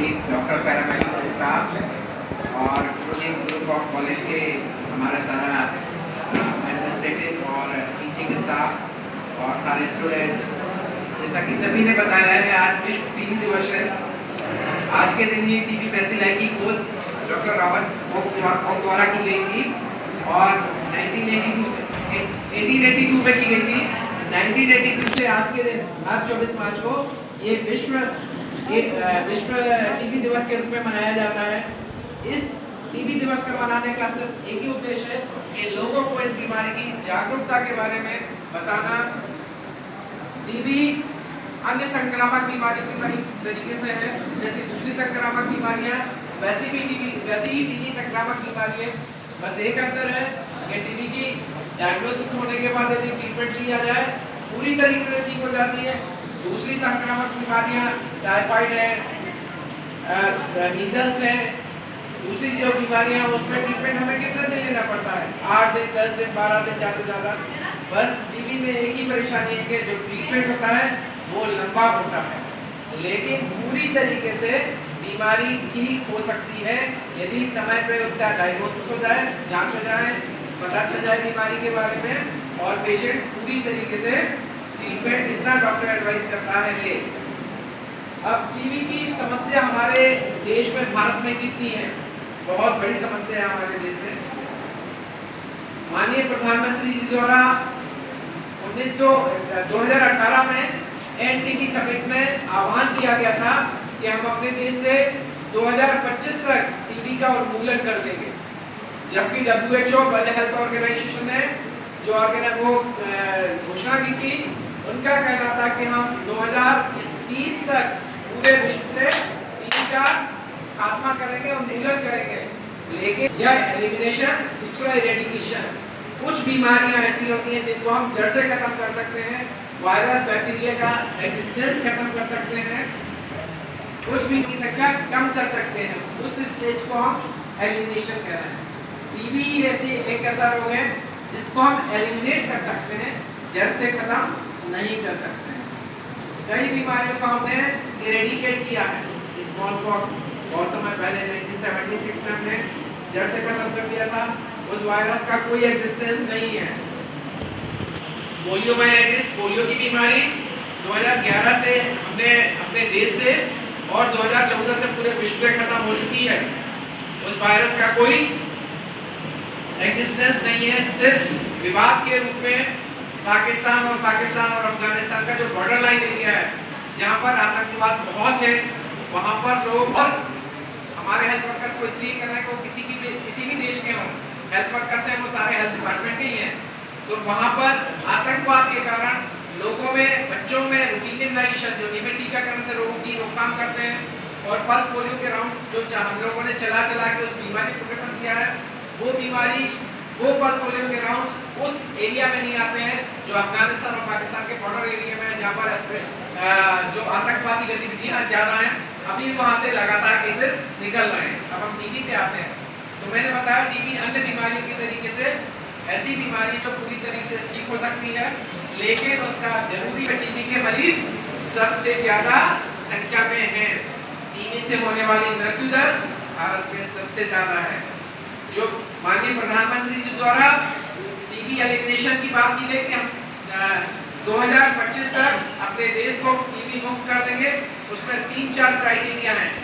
colleagues, doctor paramedical staff और group of college के हमारा सारा एडमिनिस्ट्रेटिव और टीचिंग स्टाफ और सारे स्टूडेंट्स, जैसा कि सभी ने बताया है आज विश्व टीबी दिवस है। आज के दिन ही टीबी बेसिलाई की खोज डॉक्टर रॉबर्ट कोख द्वारा की गई थी और 1882 में की गई थी। 1982 से आज के दिन हर 24 मार्च को ये विश्व टीबी दिवस के रूप में मनाया जाता है। इस टीबी दिवस का मनाने का सिर्फ एक ही उद्देश्य है कि लोगों को इस बीमारी की जागरूकता के बारे में बताना। टीबी अन्य संक्रामक बीमारी की तरीके से है, जैसे दूसरी संक्रामक बीमारियां वैसी ही टीबी संक्रामक बीमारी है। बस एक अंतर है कि टीबी की डायग्नोसिस होने के बाद यदि ट्रीटमेंट लिया जाए पूरी तरीके से ठीक हो जाती है। दूसरी संक्रामक बीमारियां टाइफाइड है, मीजल्स है, दूसरी जो बीमारियां हैं उसमें ट्रीटमेंट हमें कितना दिन लेना पड़ता है, 8 दिन, 10 दिन, 12 दिन, ज़्यादा से ज़्यादा। बस टीबी में एक ही परेशानी है कि जो ट्रीटमेंट होता है वो लंबा होता है, लेकिन पूरी तरीके से बीमारी ठीक हो सकती है यदि समय पे उसका डायग्नोसिस हो जाए, जांच हो जाए, पता चल जाए बीमारी के बारे में और पेशेंट पूरी तरीके से ट्रीटमेंट जितना डॉक्टर एडवाइस करता है ले। अब टीबी की समस्या हमारे देश में, भारत में कितनी है? बहुत बड़ी समस्या है हमारे देश में। माननीय प्रधानमंत्री जी द्वारा 2018 में एनटीबी समिट में आह्वान किया गया था कि हम अपने देश से 2025 तक टीबी का उन्मूलन कर देंगे, जबकि WHO वर्ल्ड हेल्थ ऑर्गेनाइजेशन ने जो घोषणा की थी, उनका कहना था कि हम 2030 तक पूरे विश्व से टीबी का खात्मा करेंगे, उन्मूलन करेंगे। लेकिन यह एलिमिनेशन, दूसरा इरेडिकेशन। कुछ बीमारियां ऐसी होती हैं जिनको हम जड़ से खत्म कर सकते हैं, वायरस बैक्टीरिया का एग्जिस्टेंस खत्म कर सकते हैं, कुछ भी की संख्या कम कर सकते हैं, उस स्टेज को हम एलिमिनेशन कह रहे हैं। टीबी ऐसी एक ऐसा रोग है जिसको हम एलिमिनेट कर सकते हैं, जड़ से खत्म नहीं कर सकते हैं। कई बीमारियों को हमने इरेडिकेट किया है। स्मॉल पॉक्स बहुत समय पहले 1976 में हमने जड़ से खत्म कर दिया था, उस वायरस का कोई एग्जिस्टेंस नहीं है। पोलियोमाइलाइटिस, पोलियो की बीमारी 2011 से हमने अपने देश से और 2014 से पूरे विश्व में खत्म हो चुकी है। उस वायरस का कोई एग्जिस्टेंस नहीं है। सिर्फ विवाद के रूप में पाकिस्तान और अफगानिस्तान का जो बॉर्डर लाइन एरिया है, जहाँ पर आतंकवाद बहुत है, वहाँ पर लोग, और हमारे हेल्थ वर्कर्स को इसलिए करना है कि वो किसी भी देश के हों, हेल्थ वर्कर्स हैं वो सारे हेल्थ डिपार्टमेंट के ही हैं, तो वहाँ पर आतंकवाद के कारण लोगों में, बच्चों में रूटीन इम्यूनाइजेशन, जो नियमित टीकाकरण से रोगों की रोकथाम करते हैं, और पल्स पोलियो के राउंड जो हम लोगों ने चला के उस बीमारी को खत्म किया है, वो पल्स पोलियो के राउंड उस एरिया में नहीं आते हैं जो अफगानिस्तान और पाकिस्तान के बॉर्डर एरिया में है, जहाँ पर जो आतंकवादी गतिविधियाँ ज़्यादा हैं। अभी वहाँ से लगातार केसेस निकल रहे हैं। अब हम टीबी पे आते हैं, तो मैंने बताया टीबी अन्य बीमारियों के तरीके से ऐसी बीमारी जो पूरी तरीके से ठीक हो सकती है, लेकिन उसका जरूरी है, टीबी के मरीज सबसे ज़्यादा संख्या में हैं। टीबी से होने वाली मृत्यु दर भारत में सबसे ज़्यादा है। जो माननीय प्रधानमंत्री जी द्वारा टीबी एलिमिनेशन की बात की गई कि हम 2025 तक अपने देश को टीबी मुक्त कर देंगे, उसमें 3-4 क्राइटेरिया हैं।